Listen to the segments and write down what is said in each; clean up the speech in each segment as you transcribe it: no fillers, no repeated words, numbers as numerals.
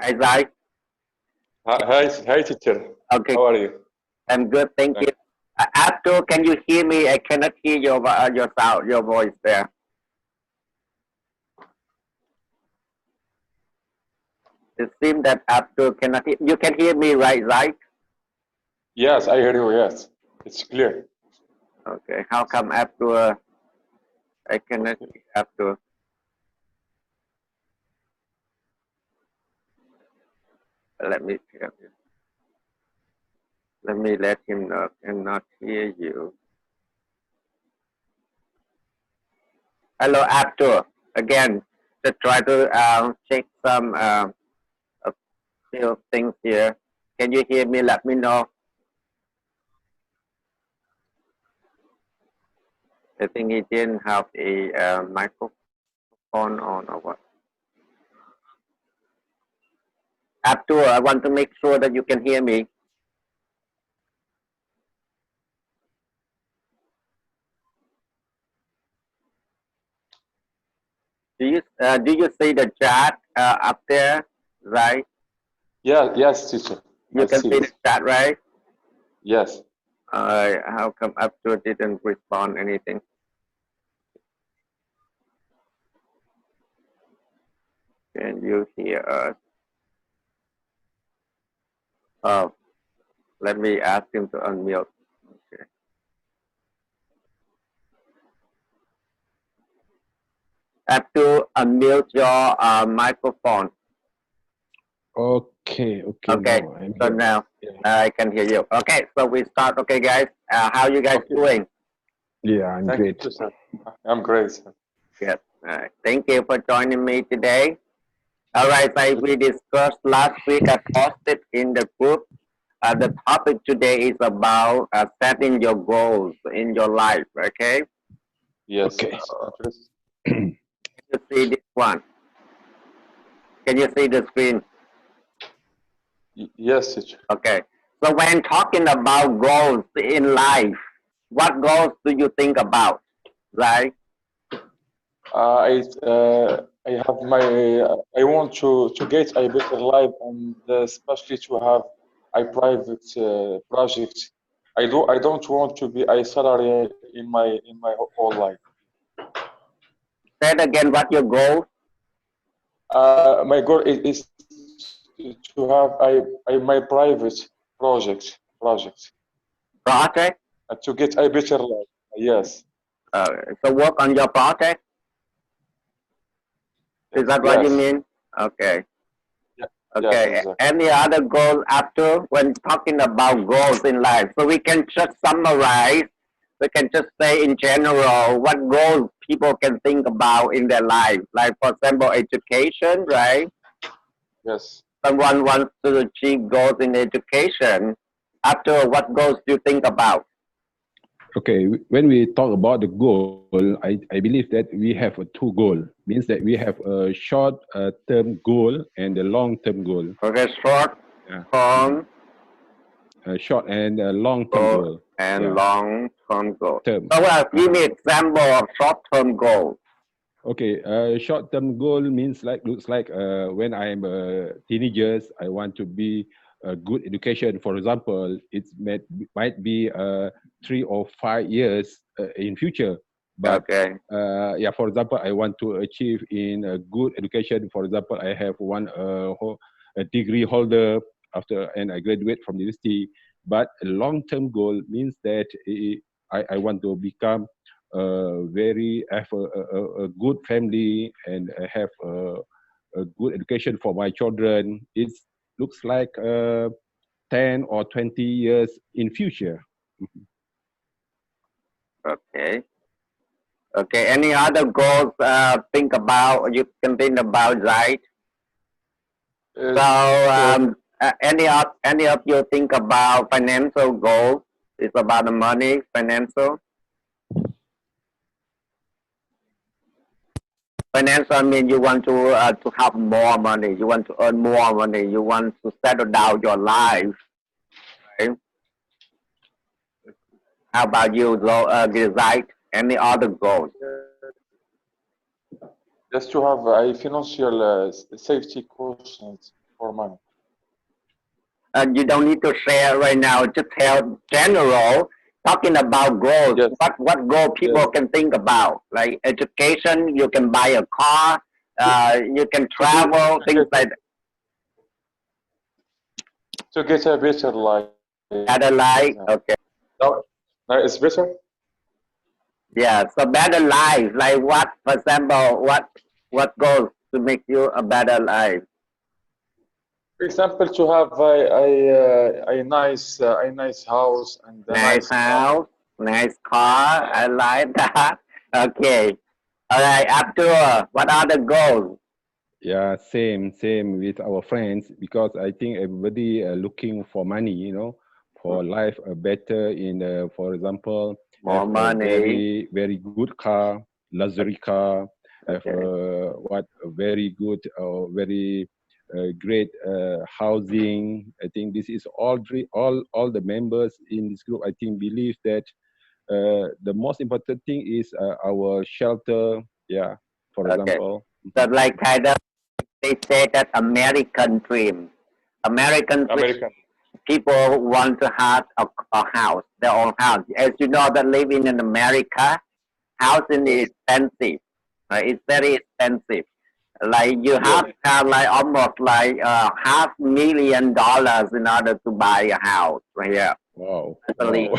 Hi, Zai. Hi, teacher. Okay, How are you? I'm good. Thank you. Abdul, can you hear me? I cannot hear your sound, your voice there. It seems that Abdul cannot hear. You can hear me, right? Right? Yes, I hear you. Yes, it's clear. Okay. How come Abdul? I cannot Okay. hear Abdul. Let me tell you. Let me let him know. Cannot hear you. Hello, Abdul. Again, to try to check some a few things here. Can you hear me? Let me know. I think he didn't have a microphone on or what. Abdul, I want to make sure that you can hear me. Do you see the chat up there? Right? Yeah, yes, teacher. I You can see see the it. chat, right? Yes. How come Abdul didn't respond anything? Can you hear us? Oh, let me ask him to unmute. Okay. Abdul, unmute your microphone. Okay, Okay, now I'm so here. now Yeah, I can hear you. Okay, so we start. Okay, guys, how you guys Okay. doing? yeah, I'm Thank great. you, sir. I'm great, sir. Yes. All right. Thank you for joining me today. All right, like we discussed last week, I posted in the group. The topic today is about setting your goals in your life. Okay, Yes, Okay. it's interesting. you see this one. Can you see the screen? Yes, teacher. Okay. So when talking about goals in life, what goals do you think about? Right? I have my. I want to get a better life, and especially to have a private project. I don't want to be a salary in my whole life. Say it again. What your goal? My goal is to have a my private project Project? to get a better life. Yes, Uh, so work on your project. Is that what you yes, mean? Okay. yes, Okay. exactly. Any other goal after when talking about goals in life? So we can just summarize. We can just say in general what goals people can think about in their life. Like for example, education, right? Yes. Someone wants to achieve goals in education. After what goals do you think about? Okay, when we talk about the goal, I believe that we have a two goal. Means that we have a short term goal and a long term goal. Okay, short Yeah. term A short and a long term goal goal. and Yeah, long term goal. term. So give Uh-huh. me example of short term goals. Okay, short term goal means like looks like when I'm teenagers, I want to be a good education. For example, might be 3 or 5 years in future, but Okay. yeah, for example, I want to achieve in a good education. For example, I have a degree holder after and I graduate from university. But a long term goal means that I want to become very have a good family and have a good education for my children. It looks like 10 or 20 years in future. Okay. Okay. Any other goals think about you can think about, right? So So any of you think about financial goals? It's about the money, financial. Financial, I mean you want to have more money. You want to earn more money. You want to settle down your life. Right? How about you, though? Decide any other goals? just to have a financial safety quotient for money. You don't need to share right now. Just tell general. Talking about goals, Yes. what goal people Yes. can think about, like education. You can buy a car. You can travel, things like that. To get a better life. Better life. Okay. Now, now it's better. Yeah. So better life. Like what? For example, what goals to make you a better life? For example, to have a nice house and a Nice nice car. house, nice car. I like that. Okay. All right. Abdul, what are the goals? Yeah, same with our friends because I think everybody looking for money, you know, for life better in, for example, More have a money. very good car, luxury car, have Okay. a very good or very great housing. I think this is all the members in this group. I think believe that the most important thing is our shelter. Yeah, for Okay. example. So like kind of they say that American dream. American dream. American. People want to have a house, their own house. As you know, that living in America, housing is expensive. Right? It's very expensive. Like you have to have like almost like $500,000 in order to buy a house right here. Wow. Especially, Wow.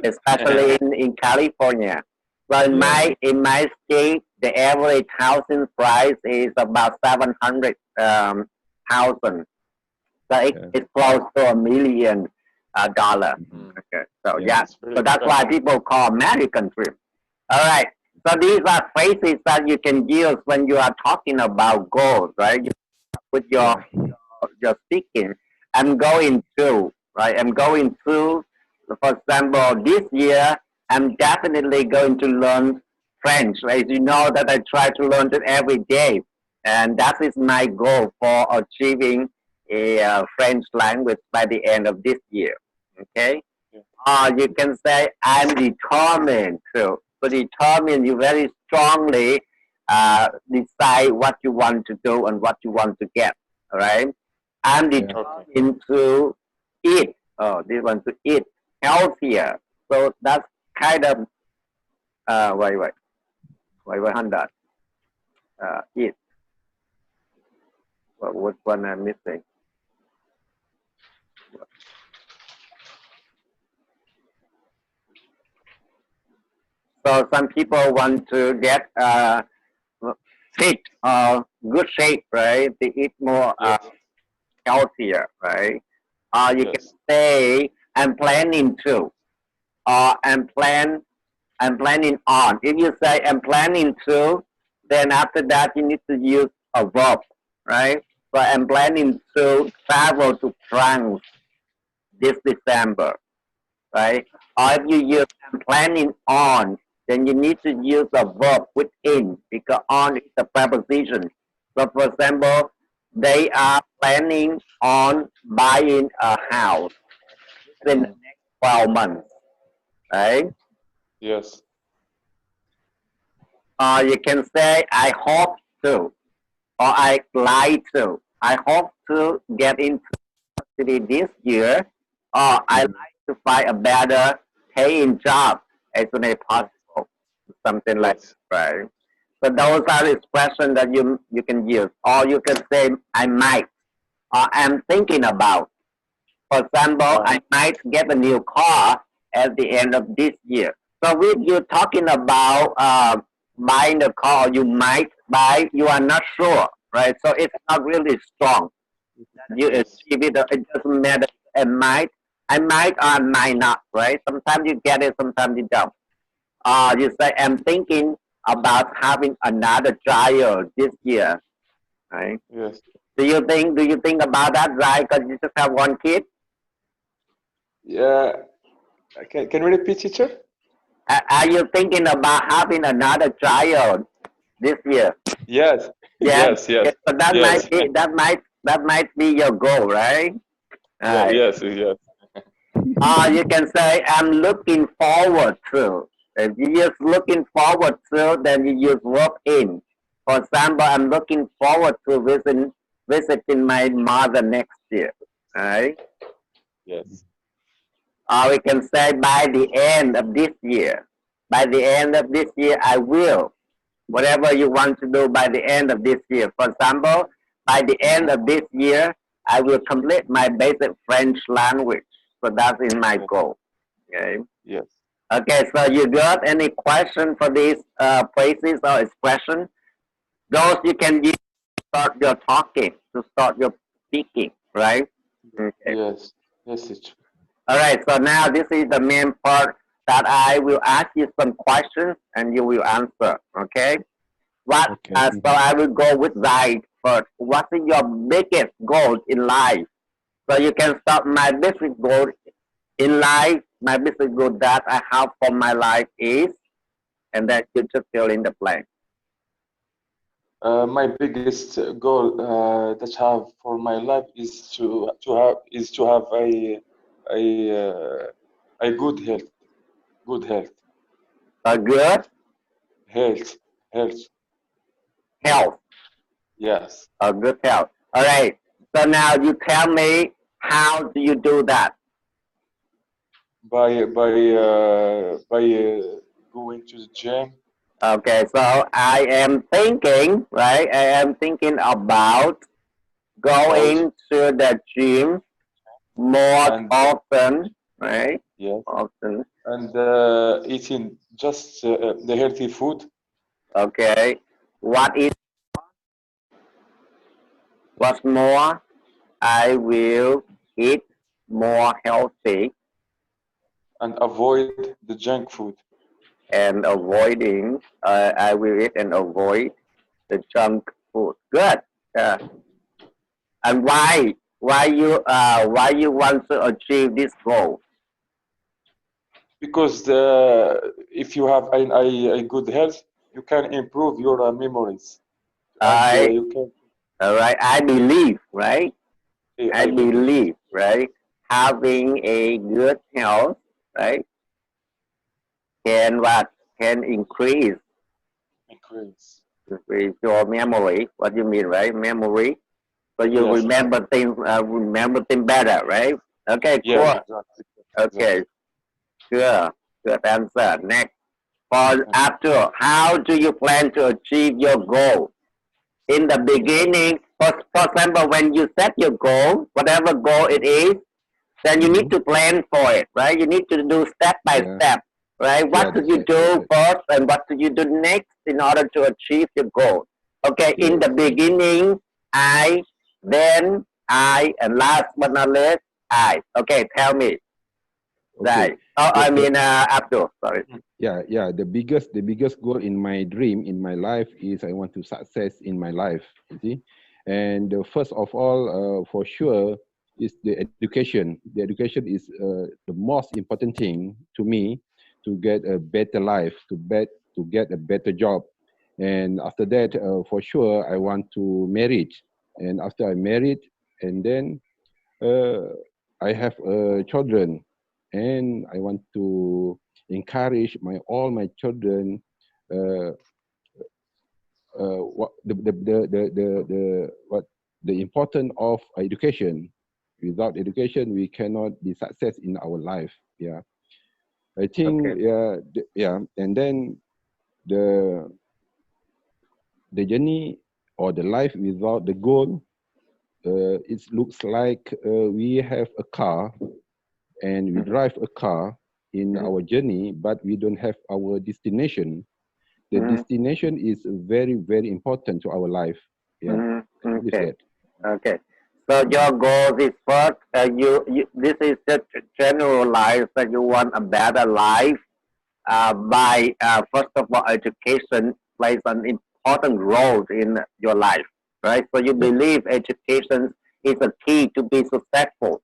especially in California. Well, in my state, the average housing price is about 700,000. So it's close to $1 million. Okay. So so that's why people call American dream. All right. So these are phrases that you can use when you are talking about goals, right? With your speaking. I'm going to, right? I'm going to, for example, this year, I'm definitely going to learn French, right? You know that I try to learn it every day. And that is my goal for achieving a French language by the end of this year. Okay? You can say, I'm determined to. So determined, you very strongly decide what you want to do and what you want to get. All right? I'm determined to eat. Oh, they want to eat healthier. So that's kind of, wait, 100. Eat. Well, which one I'm missing? So some people want to get fit or good shape, right? They eat more healthier, right? You can say, I'm planning to, or I'm planning on. If you say I'm planning to, then after that you need to use a verb, right? So I'm planning to travel to France this December, right? Or if you use I'm planning on, then you need to use a verb within because on is a preposition. So for example, they are planning on buying a house within the next 12 months, right? Yes. You can say, I hope to, or I like to. I hope to get into city this year, or I like to find a better paying job as soon as possible. Something like that, right? So those are expressions that you can use. Or you can say, I might, or I'm thinking about. For example, I might get a new car at the end of this year. So if you're talking about buying a car, you might buy, you are not sure, right? So it's not really strong. You achieve it, it doesn't matter. I might or I might not, right? Sometimes you get it, sometimes you don't. You say, I'm thinking about having another child this year, right? Yes. Do you think about that, right? Because you just have one kid? Yeah. Can we repeat, teacher? Are you thinking about having another child this year? Yes. Yes. Yes. So that might be your goal, right? Yes. You can say, I'm looking forward to. If you use looking forward to, then you use verb in. For example, I'm looking forward to visiting my mother next year, right? Yes. Or we can say by the end of this year. By the end of this year, I will. Whatever you want to do by the end of this year. For example, by the end of this year, I will complete my basic French language. So that's in my Yes. goal. Okay. Yes. Okay. So you got any question for these phrases or expressions? Those you can use to start your talking, to start your speaking, right? Okay. Yes. Yes, teacher. All right. So now this is the main part that I will ask you some questions and you will answer. Okay. What? Okay. So I will go with Zaid first. What is your biggest goal in life? So you can start my biggest goal in life. My biggest goal that I have for my life is, and then you just fill in the blank. My biggest goal that I have for my life is to have a good health. Good health. A good Health. Health. health. Yes. A good health. All right. So now you tell me, how do you do that? By going to the gym. Okay. So I am thinking, right? I am thinking about going to the gym more And often, right? yes, Often. and eating just the healthy food. Okay. What's more? I will eat more healthy And avoid the junk food. and avoiding. I will eat and avoid the junk food. Good. Yeah. And why? Why you want to achieve this goal? Because if you have a good health, you can improve your memories, and I you can. All right. I believe, right? I I believe believe, right? Having a good health, right, can what can increase. increase your memory. What you mean, right? Memory. So you Yes, remember things better, right? Okay, yes, cool. exactly, Okay, exactly. sure. Good answer. Next, for Abdul, how do you plan to achieve your goal? In the beginning, for example, when you set your goal, whatever goal it is, then you Mhm. need to plan for it, right? You need to do step by Yeah. step, right? Yeah, What should that's you right. That's do right. first and what should you do next in order to achieve your goal? Okay, in Yes. the beginning, I, then I, and last but not least, I. Okay, tell me. Okay. Right. Oh, The I the mean, Abdul, sorry. yeah. The biggest goal in my dream in my life is I want to success in my life. You see, and first of all, for sure, is the education. The education is the most important thing to me to get a better life, to get a better job, and after that, for sure, I want to marry, and after I married, and then uh, I have children, and I want to encourage all my children. Uh, what the importance of education. Without education, we cannot be success in our life. Yeah, I Okay. think. Yeah, and then the the journey or the life without the goal. It looks like we have a car and we Mhm. drive a car in Mhm. our journey, but we don't have our destination. The Mhm. destination is very, very important to our life. Yeah, Mhm. I believe Okay. that. Okay. So your goal is first, this is just generalized that you want a better life by first of all, education plays an important role in your life, right? So you Yes, believe education is a key to be successful,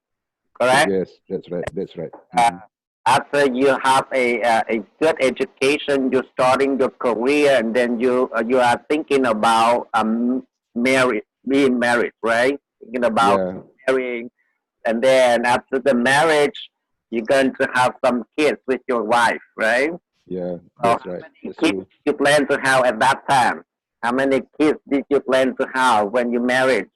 correct? yes, that's right. That's right. Uh, Mhm. After you have a good education, you're starting your career, and then you are thinking about being married, right? Thinking about Yeah, marrying, and then after the marriage, you're going to have some kids with your wife, right? yeah, So that's how right. many That's kids true. you plan to have at that time? How many kids did you plan to have when you married?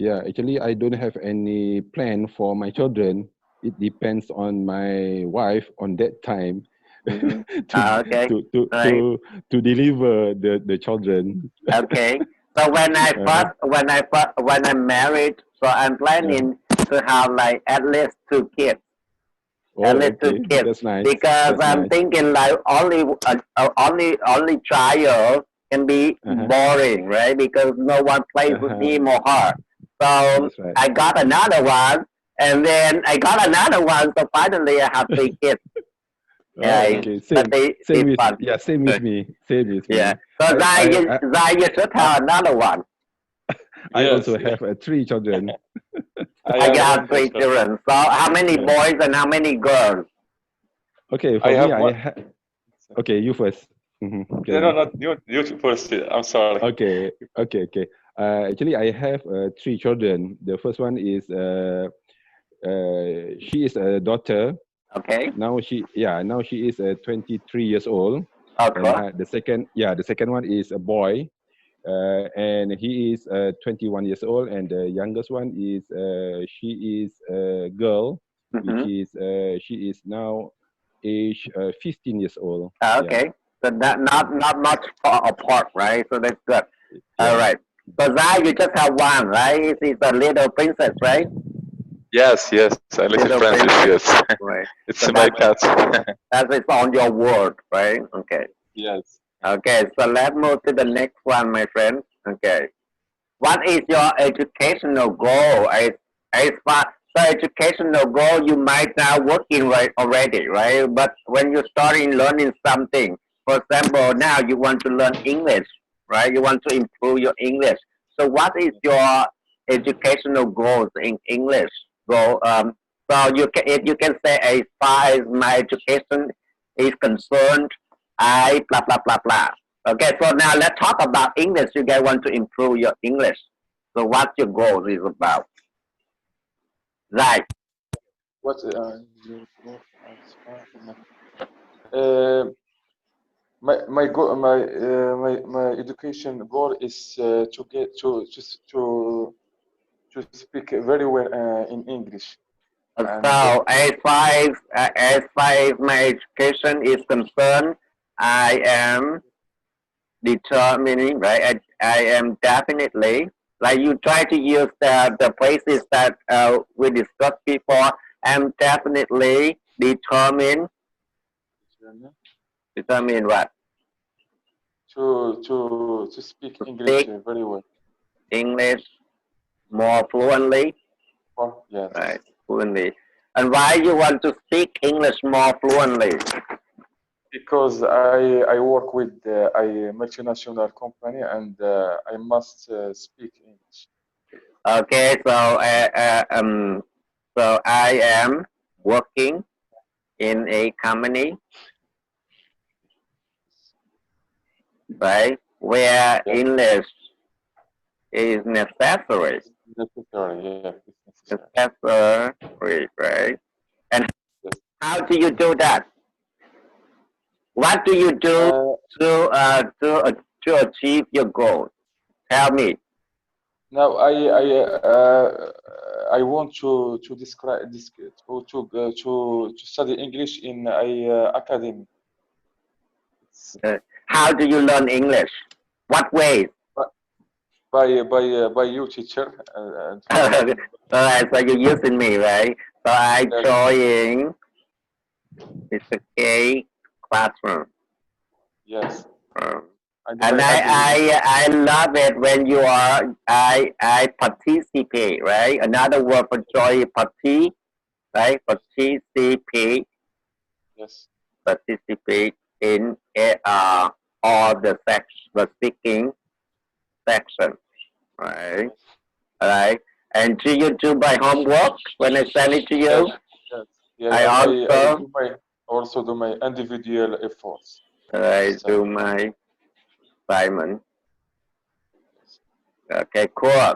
Yeah, actually, I don't have any plan for my children. It depends on my wife on that time Mhm. to Okay. to to Right. to to deliver the children. Okay. So Uh-huh. when I'm married, so I'm Uh-huh. planning to have like at least 2 kids. At Oh, least two okay, kids that's nice. because That's I'm nice. thinking like only child can be Uh-huh. boring, right? Because no one plays with Uh-huh. him or her. So That's right. I got another one, and then I got another one. So finally, I have 3 kids. Oh, Yeah, okay. but Same it's with fun. same with me. Same with Yeah. me. So I I I, Zai, you should I have another one. I Yes, also have 3 children. I I have got one three daughter. children. So how many Yeah. boys and how many girls? Okay, I for me, have one. okay. You first. No, no, Glenn. not you. You first. I'm sorry. Okay. Actually, I have 3 children. The first one is she is a daughter. Okay. Now she is 23 years old, and Okay. the second one is a boy, and he is 21 years old, and the youngest one is she is a girl, which Mm-hmm. is she is now age 15 years old. Yeah, Okay. So not much far apart, right? So that's good. All yeah. right. So Zai, you just have one, right? It's a little princess, right? Yes, yes. A little Little princess. princess, Yes, right? it's So my cat. that is on your word, right? Okay. Yes. Okay. So let's move to the next one, my friend. Okay. What is your educational goal? As far so educational goal, you might now working right already, right? But when you start in learning something, for example, now you want to learn English, right? You want to improve your English. So what is your educational goals in English? So you can, if you can say as far as my education is concerned, I blah blah blah blah. Okay, so now let's talk about English. You guys want to improve your English. So what your goal is about? Right. What? Uh, my goal, my education goal is to get to speak very well in English. And So as far as my education is concerned, I am determining, right? I am definitely like you try to use the places that we discussed before. I'm definitely determine what to speak to English speak very well. English more fluently, Or yes, right? Fluently. And why you want to speak English more fluently? because I work with a multinational company and I must speak English. Okay, so I am working in a company, right, where Yes, English is necessary. it's necessary. Yeah, it's necessary. Necessary, right? And Yes. how do you do that? What do you do Uh, to achieve your goal? Tell me. Now I want to describe this to study English in a academy. It's Uh, how do you learn English? What way? by you teacher Alright, so you're using me, right? So I yes, join Mr. K classroom. yes, Um, I do and my individual. I love it when you are I participate, right? Another word for joy is right? Yes, Participate in all the speaking section, right? yes, Alright. And do you do my homework when I send it to yes, you? yes, yes. I And I also do my also do my individual efforts to I study. do my assignment. Yes. Okay, cool.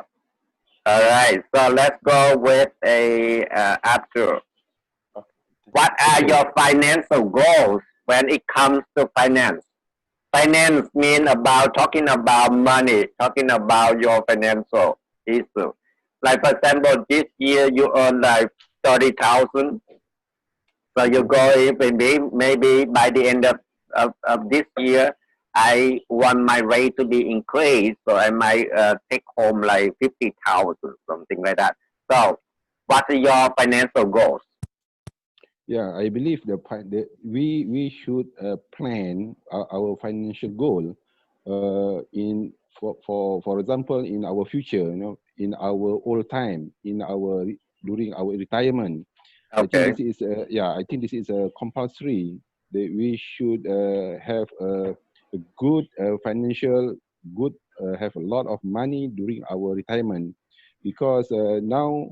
All right, so let's go with a Abdul. Okay. What are Okay. your financial goals when it comes to finance? Finance mean about talking about money, talking about your financial issue. Like for example, this year you earn like 30,000. So you go in maybe by the end of this year, I want my rate to be increased, so I might take home like 50,000, something like that. So, what are your financial goals? Yeah, I believe we should plan our financial goal in for example in our future, in our old time, during our retirement. I think Okay. this is I think this is compulsory that we should have a good financial good have a lot of money during our retirement, because now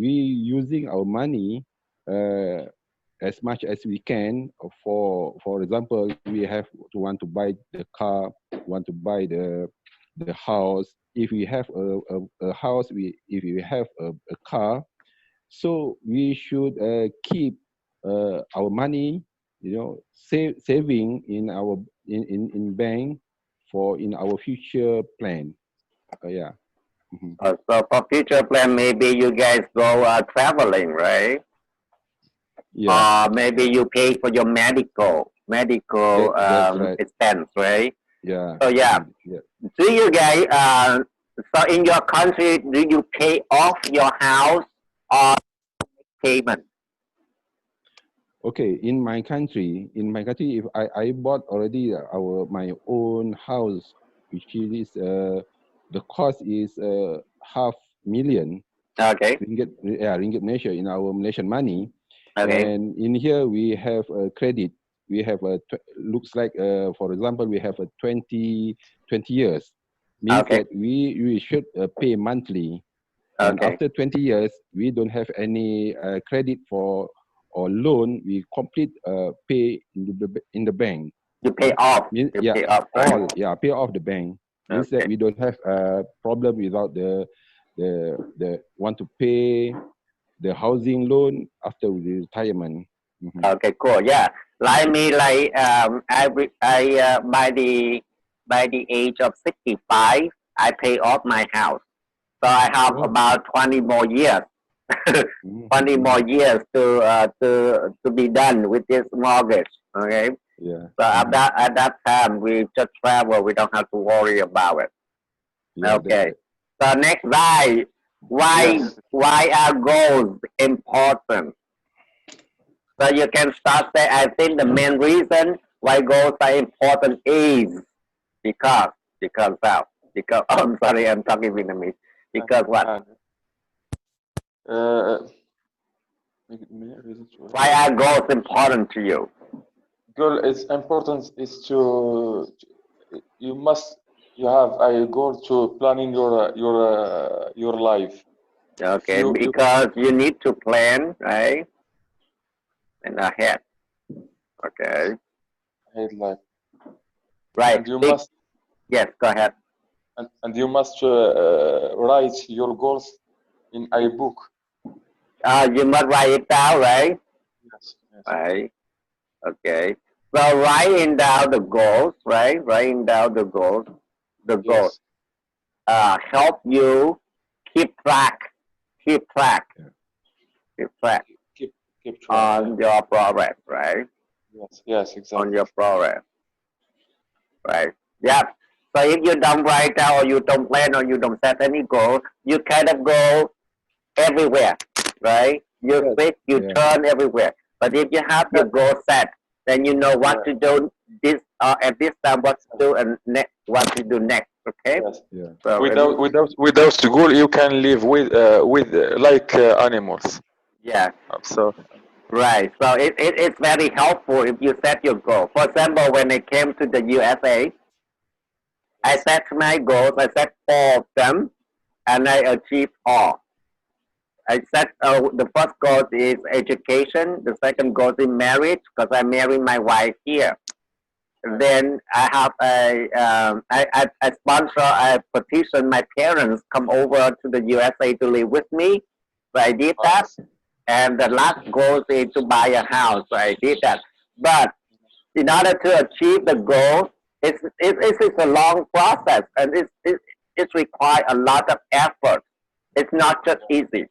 we using our money uh, as much as we can. For example, we have to want to buy the car, want to buy the house. If we have a house, if we have a car, so we should keep our money, saving in our in bank for in our future plan. Yeah. Mhm. So for future plan, maybe you guys go traveling, right? Yeah. Maybe you pay for your medical That's right. expense, right? Yeah. So yeah, Yeah. do you guys so in your country, do you pay off your house or payment? Okay. In my country, if I bought already my own house, which is the cost is $500,000 Okay. ringgit. Yeah, ringgit Malaysia in our Malaysian money. Okay. And in here we have a credit. We have looks like for example we have a 20 years, means Okay. that we should pay monthly. And Okay. after 20 years, we don't have any credit for or loan. We complete pay in the bank. You pay off. Means, You yeah, pay off. all pay off the bank. Means that Okay. we don't have a problem without the want to pay the housing loan after the retirement. Mhm. Okay, cool. Yeah, like me, like by the age of 65, I pay off my house. So I have Oh. about 20 more years, 20 Mhm. more years to be done with this mortgage. Okay. Yeah. So at that time, we just travel. We don't have to worry about it. Yeah, that's Okay. right. So next, Yes. why are goals important? So you can start say, I think the main reason why goals are important is because because I'm sorry, I'm talking Vietnamese. Because what? Uh, Why are goals important to you? goal is important is you have a goal to planning your life. Okay, You because you need to plan, right? And ahead. Okay. head life, Right. and you must Yes, go ahead. and you must write your goals in a book. You must write it down, right? Yes. Yes. Right. Okay. So writing down the goals, right? Writing down the goals Yes. help you keep track, keep track, Yeah. keep track Keep track. on your progress, right? Yes. Yes. Exactly. On your progress, right? Yeah. So if you don't write down or you don't plan or you don't set any goal, you kind of go everywhere, right? You Yes. switch, you Yeah. turn everywhere. But if you have your goal set, then you know what to do this at this time, what to do and next, what to do next. Okay. Yes. Yeah. So Without goal, you can live with like animals. yeah. So Right. So it's very helpful if you set your goal. For example, when I came to the USA, I set my goals. I set all of them, and I achieved all. I set the first goal is education. The second goal is marriage because I married my wife here. Then I have I sponsor, I petition my parents come over to the USA to live with me. So I did that. And the last goal is to buy a house. So I did that. But in order to achieve the goal, it's a long process and it requires a lot of effort. It's not just easy.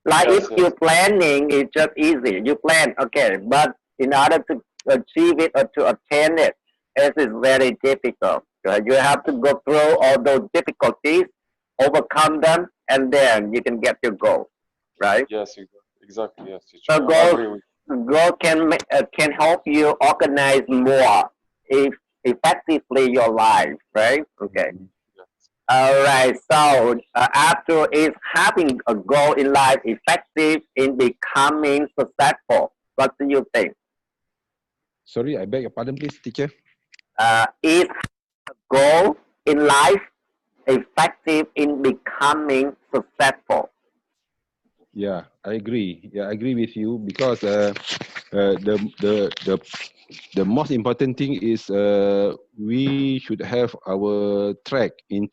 Like Yes, if yes. you're planning, it's just easy. You plan, okay, but in order to achieve it or to attain it, it is very difficult. You have to go through all those difficulties, overcome them, and then you can get your goal, right? Yes, exactly. Yes, teacher. So I agree with. goal can help you organize more if effectively your life, right? Okay. Yes. All right. So after is having a goal in life effective in becoming successful. What do you think? Sorry, I beg your pardon, please, teacher. Is goal in life effective in becoming successful? Yeah, I agree. Yeah, I agree with you because the most important thing is we should have our track Keep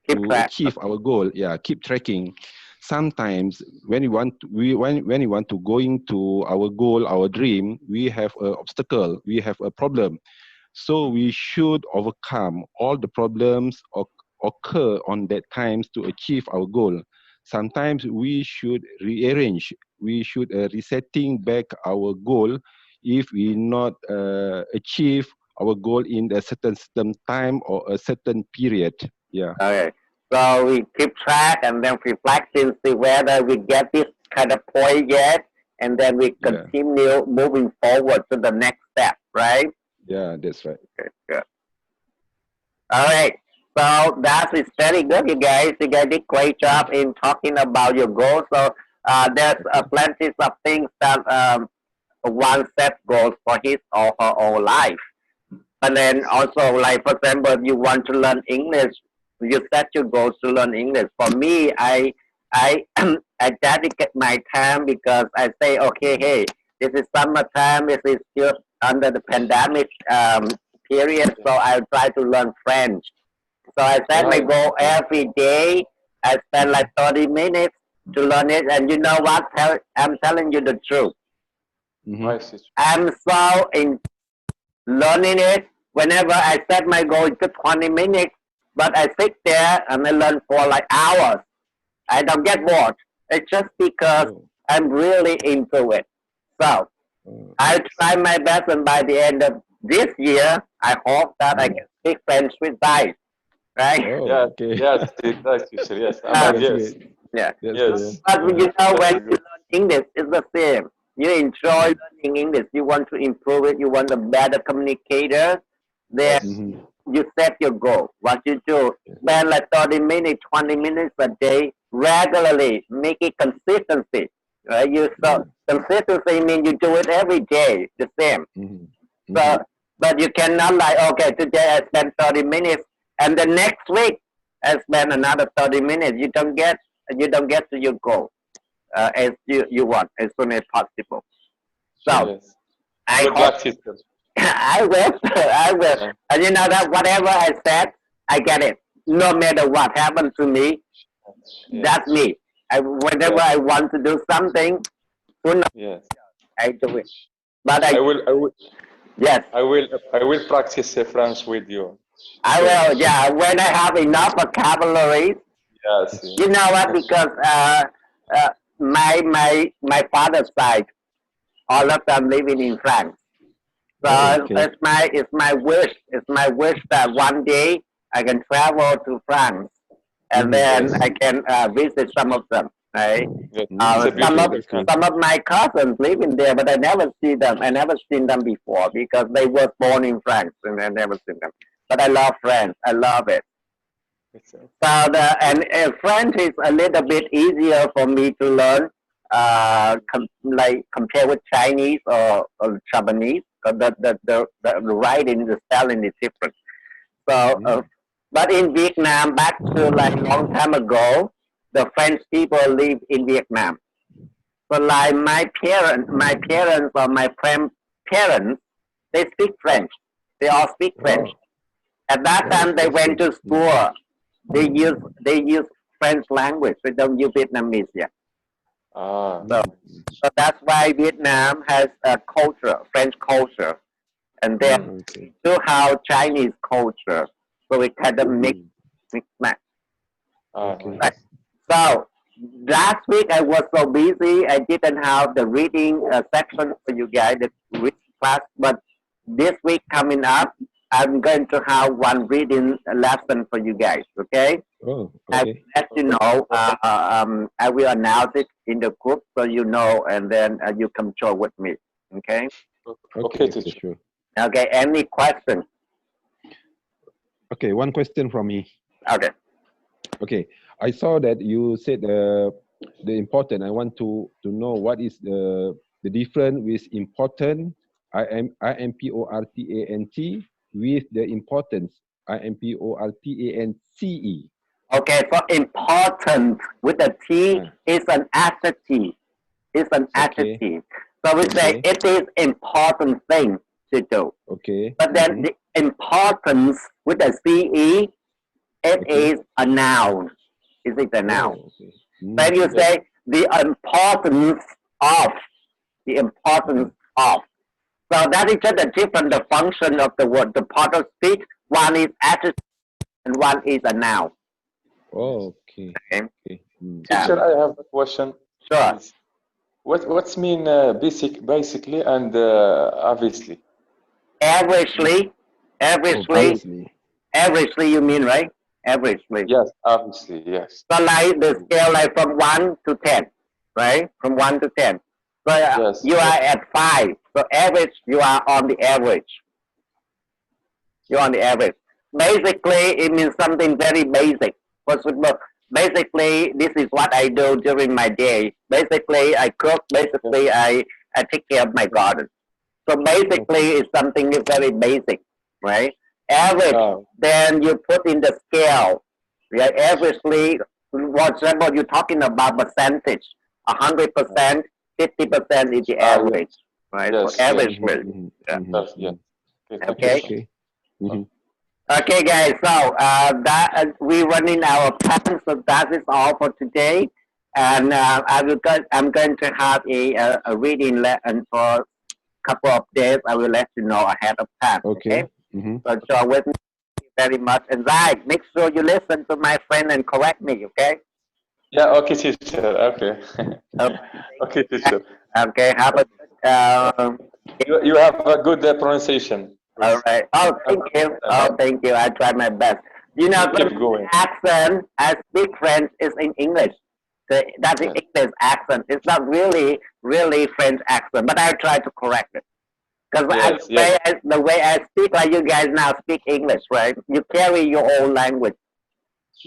to track. achieve our goal. Yeah, keep tracking. Sometimes when when we want to going to our goal, our dream, we have an obstacle, we have a problem. So we should overcome all the problems occur on that times to achieve our goal. Sometimes we should rearrange, we should resetting back our goal if we not achieve our goal in a certain time or a certain period. Yeah, Okay. So we keep track and then reflect and see whether we get this kind of point yet, and then we yeah, continue moving forward to the next step, right? yeah, that's right. Okay, good. All right. So that is very good, you guys. You guys did great job in talking about your goals. So there's plenty of things that one set goals for his or her own life. But then also, like for example, if you want to learn English, you set your goals to learn English. For me, I I dedicate my time because I say, okay, hey, this is summertime. This is still under the pandemic period, so I try to learn French. So I set my Right. goal every day. I spend like 30 minutes to learn it, and you know what? I'm telling you the truth. Mhm. Nice, teacher. I'm so in learning it. Whenever I set my goal, it's just 20 minutes, but I sit there and I learn for like hours. I don't get bored. It's just because Oh, I'm really into it. So I try my best, and by the end of this year, I hope that I can speak French with guys, right? oh, Yes, okay. yes, nice, teacher. Yes, I'm Uh, like That's yes, good. yeah. That's yes. good. But you know, That's when a you good. learn English, it's the same. You enjoy learning English. You want to improve it. You want a better communicator. Then Yes, Mhm. you set your goal. What you do, spend like 30 minutes, 20 minutes a day regularly. Make it consistency. Right? You so consistency means you do it every day, the same. Mhm. So, Mhm. but you cannot like, okay, today I spend 30 minutes, and the next week I spend another 30 minutes. You don't get to your goal as you want as soon as possible. So yes. I Good hope luck, teacher. I will. I will. Yeah. And you know that whatever I said, I get it. No matter what happened to me, Yes, that's me. Whenever yes, I want to do something, soon yes. I do it. But I will, I will, yes, I will practice French with you I soon. will. Yeah, when I have enough vocabulary, Yes, you know what? Because uh, my father's side, all of them living in France. Oh, So okay. it's my wish. It's my wish that one day I can travel to France and Mhm. then yes, I can visit some of them. Right? yes. It's Uh, a Mm, some okay, of beautiful that's good. some of my cousins live in there, but I never see them. I never seen them before because they were born in France and I never seen them. But I love France. I love it. It's So French is a little bit easier for me to learn, like compared with Chinese or Japanese. 'Cause the writing, the spelling is different. So, Mm. but in Vietnam, back to like long time ago, the French people live in Vietnam. So like my parents or my parents, they speak French. They all speak French. Oh, At that oh, time, they that's went good. to school. They use French language. They don't use Vietnamese yet. ah, So Mm. so that's why Vietnam has a culture, French culture, and then mm, Okay. to have Chinese culture. So we kind of mix Mm. mix match. ah, Okay. Right. nice. So last week I was so busy, I didn't have the reading section for you guys, the reading class. But this week coming up, I'm going to have one reading lesson for you guys. Okay, Oh, I will okay. let you know. I will announce it in the group so you know, and then you come join with me. Okay. Okay, teacher. Sure. Okay. Any questions? Okay, one question from me. Okay. Okay, I saw that you said the important. I want to know what is the difference with important IMPORTANT with the importance IMPORTANCE. Okay. So important with the T is an adjective. It's an Okay. adjective. So we say Okay. it is important thing to do. Okay. But then the importance with the CE, it Okay. is a noun. It is a noun. Oh, okay. When you say the importance of, the importance of. So that is just a different the function of the word, the part of speech. One is adjective and one is a noun. Oh, okay. Okay. Okay. Yeah. Teacher, I have a question. Sure. Please. What's mean basically and obviously? Averagely, Obviously. averagely you mean, right? Averagely. Yes, obviously, yes. So like the scale like from 1 to 10, right? From 1 to 10. So Yes. you are at 5. So average, you are on the average. You're on the average. Basically, it means something very basic. For example, basically, this is what I do during my day. Basically, I cook. Basically, I take care of my garden. So basically, it's something very basic, right? Average, then you put in the scale. Yeah, averagely, for example, you're talking about percentage. 100%, 50% is the average, right? Yes, So average. Yes, yeah. Okay. Okay. Mhm. Okay, guys. So we're running our plan. So that is all for today. And I'm going to have a reading lesson for a couple of days. I will let you know ahead of time. Okay. Mhm. So join with me very much. And Zai, make sure you listen to my friend and correct me. Okay. Yeah. Okay, teacher. Okay. Okay, teacher. Okay. Have a You have a good pronunciation. all right. Oh, thank you. Oh, thank you. I try my best. You know, Keep the going. accent I speak French is in English. That's the English accent. It's not really French accent, but I try to correct it. Because the way I speak, like you guys now speak English, right? You carry your own language.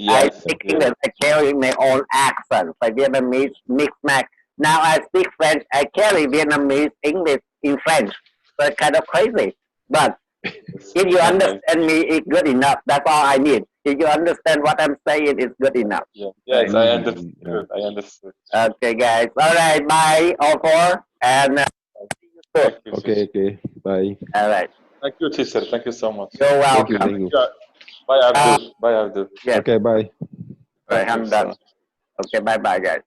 I speak English. I carry my own accent, like Vietnamese mix match. Now I speak French. I carry Vietnamese English in French. So it's kind of crazy, but if you understand me, it's good enough. That's all I need. If you understand what I'm saying, it's good enough. Yes, I understood. I understood. Okay, guys. All right. Bye, all four. And see you soon. Okay. Okay. Bye. All right. Thank you, teacher. Thank you so much. You're Thank you. welcome. Thank you. Bye, Abdul. Bye, Abdul. Yes. Okay. Bye. All right. I'm done. Okay. Bye, guys.